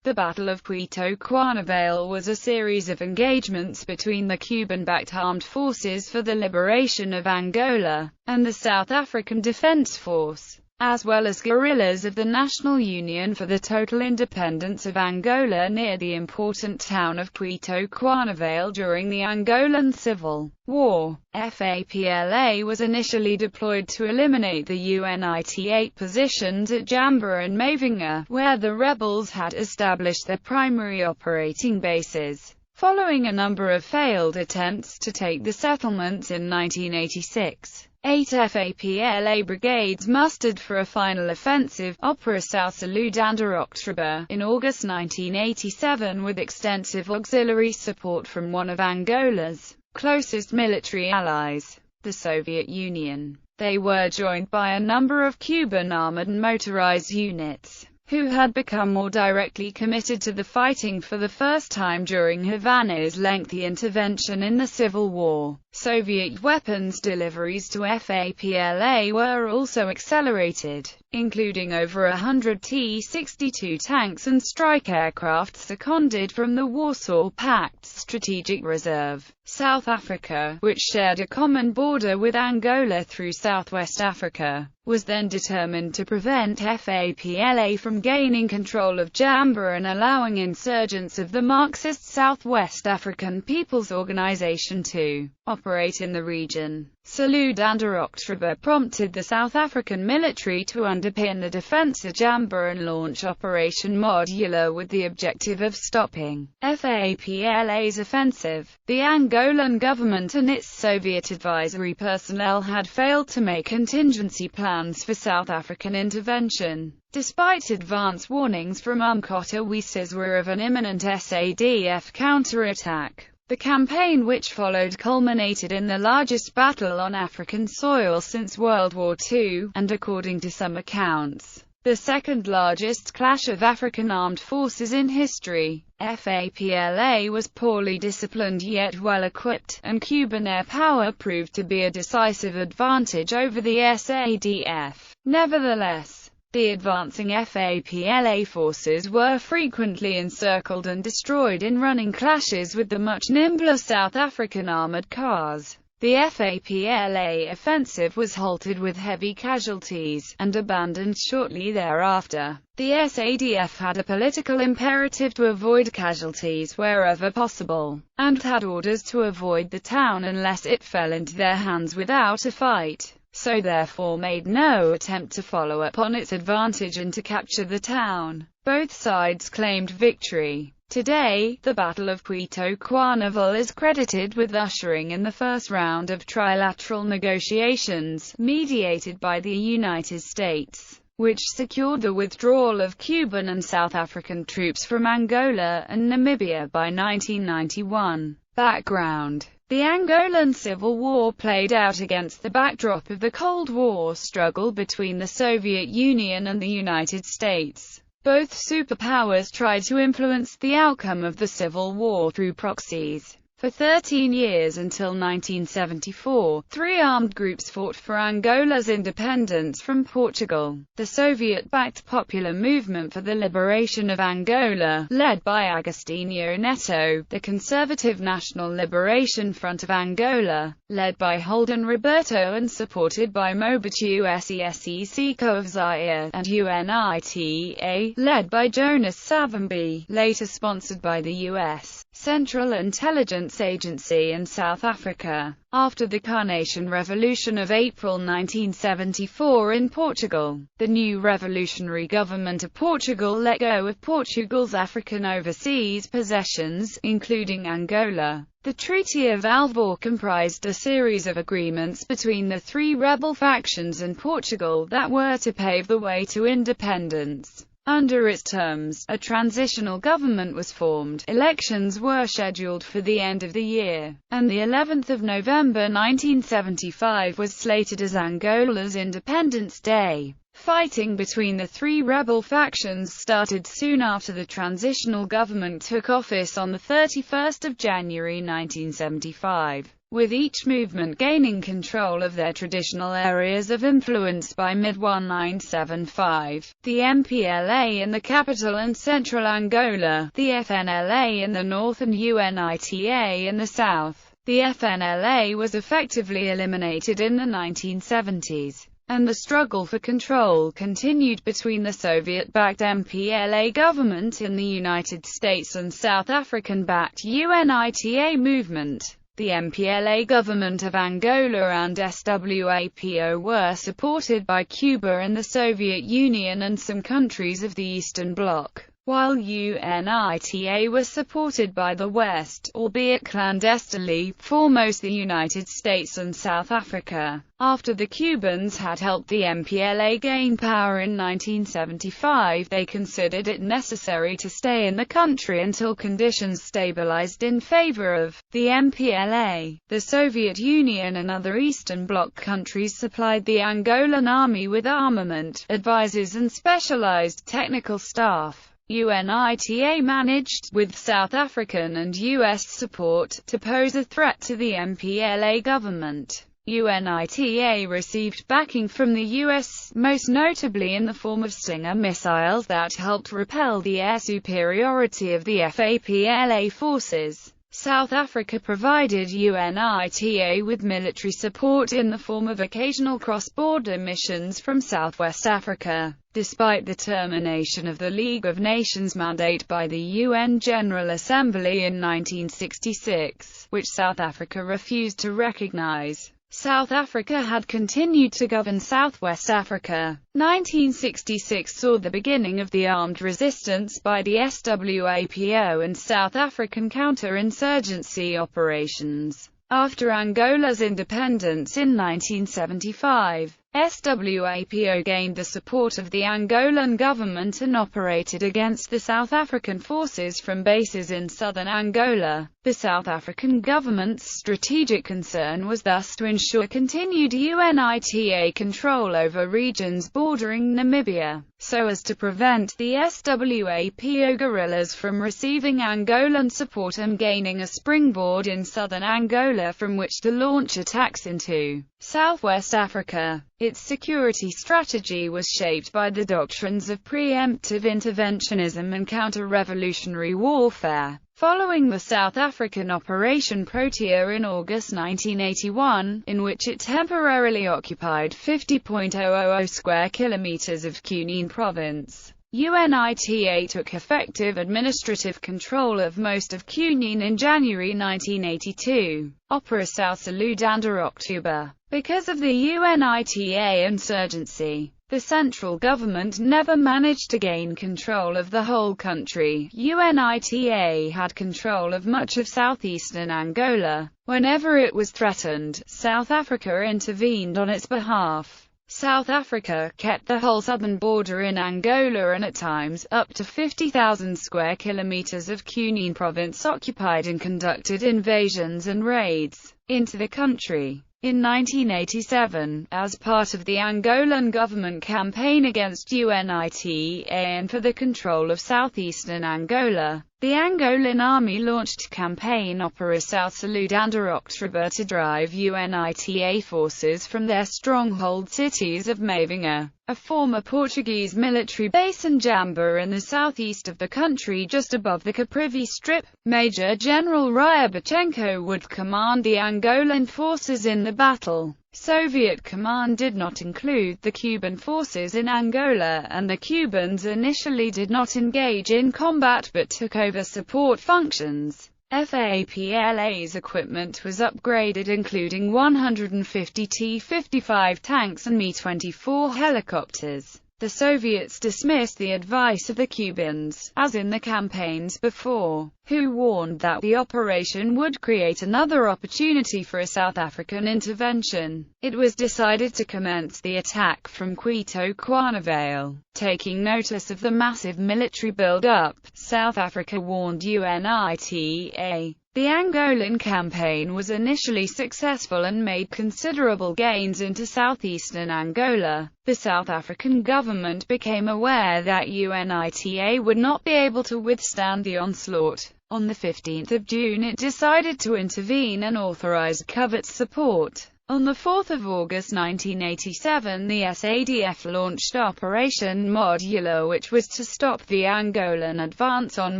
The Battle of Cuito Cuanavale was a series of engagements between the Cuban-backed Armed Forces for the Liberation of Angola and the South African Defense Force, as well as guerrillas of the National Union for the Total Independence of Angola near the important town of Cuito Cuanavale during the Angolan Civil War. FAPLA was initially deployed to eliminate the UNITA positions at Jamba and Mavinga, where the rebels had established their primary operating bases. Following a number of failed attempts to take the settlements in 1986, 8 FAPLA brigades mustered for a final offensive, Operação Saúde under October, in August 1987 with extensive auxiliary support from one of Angola's closest military allies, the Soviet Union. They were joined by a number of Cuban armored and motorized units, who had become more directly committed to the fighting for the first time during Havana's lengthy intervention in the Civil War. Soviet weapons deliveries to FAPLA were also accelerated, including over 100 T-62 tanks and strike aircraft seconded from the Warsaw Pact's Strategic Reserve. South Africa, which shared a common border with Angola through southwest Africa, was then determined to prevent FAPLA from gaining control of Jamba and allowing insurgents of the Marxist Southwest African People's Organization to operate in the region. Saúde under October prompted the South African military to underpin the defense of Jamba and launch Operation Modular with the objective of stopping FAPLA's offensive. The Angolan government and its Soviet advisory personnel had failed to make contingency plans for South African intervention. Despite advance warnings from Umkhonto of an imminent SADF counterattack. The campaign which followed culminated in the largest battle on African soil since World War II, and according to some accounts, the second largest clash of African armed forces in history. FAPLA was poorly disciplined yet well equipped, and Cuban air power proved to be a decisive advantage over the SADF. Nevertheless, the advancing FAPLA forces were frequently encircled and destroyed in running clashes with the much nimbler South African armored cars. The FAPLA offensive was halted with heavy casualties, and abandoned shortly thereafter. The SADF had a political imperative to avoid casualties wherever possible, and had orders to avoid the town unless it fell into their hands without a fight. So therefore made no attempt to follow up on its advantage and to capture the town. Both sides claimed victory. Today, the Battle of Cuito Cuanavale is credited with ushering in the first round of trilateral negotiations, mediated by the United States, which secured the withdrawal of Cuban and South African troops from Angola and Namibia by 1991. Background: the Angolan Civil War played out against the backdrop of the Cold War struggle between the Soviet Union and the United States. Both superpowers tried to influence the outcome of the Civil War through proxies. For 13 years until 1974, three armed groups fought for Angola's independence from Portugal. The Soviet-backed Popular Movement for the Liberation of Angola, led by Agostinho Neto, the Conservative National Liberation Front of Angola, led by Holden Roberto and supported by Mobutu Sese Seko of Zaire, and UNITA, led by Jonas Savimbi, later sponsored by the U.S. Central Intelligence Agency in South Africa. After the Carnation Revolution of April 1974 in Portugal, the new revolutionary government of Portugal let go of Portugal's African overseas possessions, including Angola. The Treaty of Alvor comprised a series of agreements between the three rebel factions and Portugal that were to pave the way to independence. Under its terms, a transitional government was formed, elections were scheduled for the end of the year, and the 11th of November 1975 was slated as Angola's Independence Day. Fighting between the three rebel factions started soon after the transitional government took office on the 31st of January 1975. with each movement gaining control of their traditional areas of influence by mid-1975. The MPLA in the capital and central Angola, the FNLA in the north and UNITA in the south. The FNLA was effectively eliminated in the 1970s, and the struggle for control continued between the Soviet-backed MPLA government in the United States and South African-backed UNITA movement. The MPLA government of Angola and SWAPO were supported by Cuba and the Soviet Union and some countries of the Eastern Bloc, while UNITA was supported by the West, albeit clandestinely, foremost the United States and South Africa. After the Cubans had helped the MPLA gain power in 1975, they considered it necessary to stay in the country until conditions stabilized in favor of the MPLA. The Soviet Union and other Eastern Bloc countries supplied the Angolan army with armament, advisors and specialized technical staff. UNITA managed, with South African and U.S. support, to pose a threat to the MPLA government. UNITA received backing from the U.S., most notably in the form of Stinger missiles that helped repel the air superiority of the FAPLA forces. South Africa provided UNITA with military support in the form of occasional cross-border missions from Southwest Africa. Despite the termination of the League of Nations mandate by the UN General Assembly in 1966, which South Africa refused to recognize, South Africa had continued to govern Southwest Africa. 1966 saw the beginning of the armed resistance by the SWAPO and South African counter-insurgency operations. After Angola's independence in 1975, SWAPO gained the support of the Angolan government and operated against the South African forces from bases in southern Angola. The South African government's strategic concern was thus to ensure continued UNITA control over regions bordering Namibia, so as to prevent the SWAPO guerrillas from receiving Angolan support and gaining a springboard in southern Angola from which to launch attacks into Southwest Africa. Its security strategy was shaped by the doctrines of preemptive interventionism and counter-revolutionary warfare. Following the South African Operation Protea in August 1981, in which it temporarily occupied 50.000 square kilometers of Cunene province, UNITA took effective administrative control of most of Cunene in January 1982. Operação Saludando October. Because of the UNITA insurgency, the central government never managed to gain control of the whole country. UNITA had control of much of southeastern Angola. Whenever it was threatened, South Africa intervened on its behalf. South Africa kept the whole southern border in Angola and at times, up to 50,000 square kilometers of Cunene province occupied and conducted invasions and raids into the country. In 1987, as part of the Angolan government campaign against UNITA and for the control of southeastern Angola, the Angolan army launched campaign Operação Saludando October to drive UNITA forces from their stronghold cities of Mavinga, a former Portuguese military base, and Jamba in the southeast of the country just above the Caprivi Strip. Major General Ryabachenko would command the Angolan forces in the battle. Soviet command did not include the Cuban forces in Angola, and the Cubans initially did not engage in combat but took over support functions. FAPLA's equipment was upgraded, including 150 T-55 tanks and Mi-24 helicopters. The Soviets dismissed the advice of the Cubans, as in the campaigns before, who warned that the operation would create another opportunity for a South African intervention. It was decided to commence the attack from Cuito Cuanavale. Taking notice of the massive military build-up, South Africa warned UNITA. The Angolan campaign was initially successful and made considerable gains into southeastern Angola. The South African government became aware that UNITA would not be able to withstand the onslaught On 15 June it decided to intervene and authorized covert support. On 4 August 1987 the SADF launched Operation Modular, which was to stop the Angolan advance on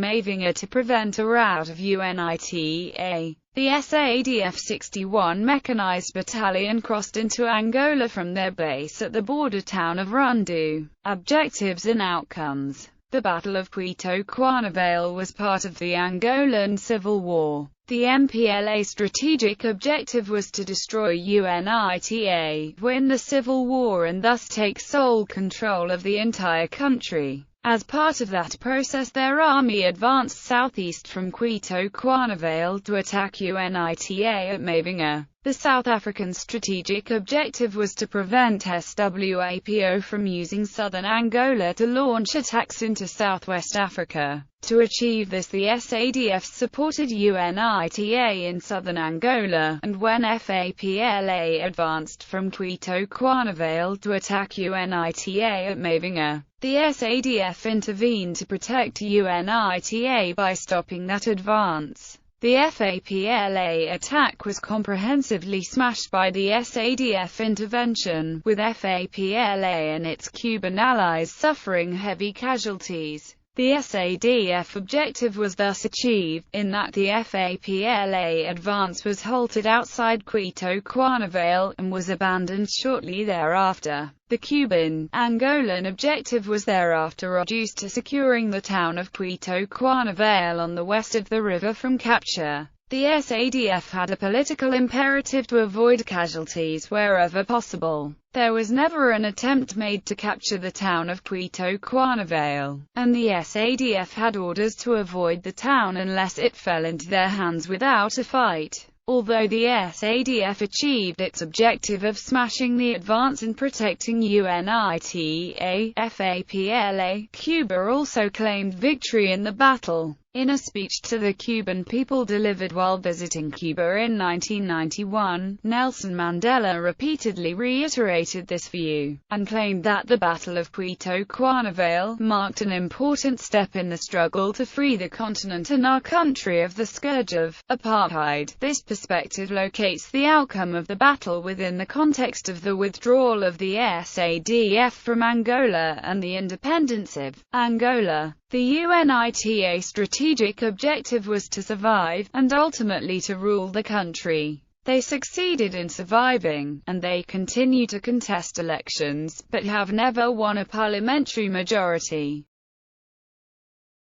Mavinga to prevent a rout of UNITA. The SADF 61 mechanized battalion crossed into Angola from their base at the border town of Rundu. Objectives and outcomes. The Battle of Cuito Cuanavale was part of the Angolan Civil War. The MPLA strategic objective was to destroy UNITA, win the civil war and thus take sole control of the entire country. As part of that process their army advanced southeast from Cuito Cuanavale to attack UNITA at Mavinga. The South African strategic objective was to prevent SWAPO from using southern Angola to launch attacks into southwest Africa. To achieve this the SADF supported UNITA in southern Angola, and when FAPLA advanced from Cuito Cuanavale to attack UNITA at Mavinga, the SADF intervened to protect UNITA by stopping that advance. The FAPLA attack was comprehensively smashed by the SADF intervention, with FAPLA and its Cuban allies suffering heavy casualties. The SADF objective was thus achieved, in that the FAPLA advance was halted outside Cuito Cuanavale, and was abandoned shortly thereafter. The Cuban-Angolan objective was thereafter reduced to securing the town of Cuito Cuanavale on the west of the river from capture. The SADF had a political imperative to avoid casualties wherever possible. There was never an attempt made to capture the town of Cuito Cuanavale, and the SADF had orders to avoid the town unless it fell into their hands without a fight. Although the SADF achieved its objective of smashing the advance and protecting UNITA, FAPLA, Cuba also claimed victory in the battle. In a speech to the Cuban people delivered while visiting Cuba in 1991, Nelson Mandela repeatedly reiterated this view, and claimed that the Battle of Cuito Cuanavale marked an important step in the struggle to free the continent and our country of the scourge of apartheid. This perspective locates the outcome of the battle within the context of the withdrawal of the SADF from Angola and the independence of Angola. The UNITA strategic objective was to survive, and ultimately to rule the country. They succeeded in surviving, and they continue to contest elections, but have never won a parliamentary majority.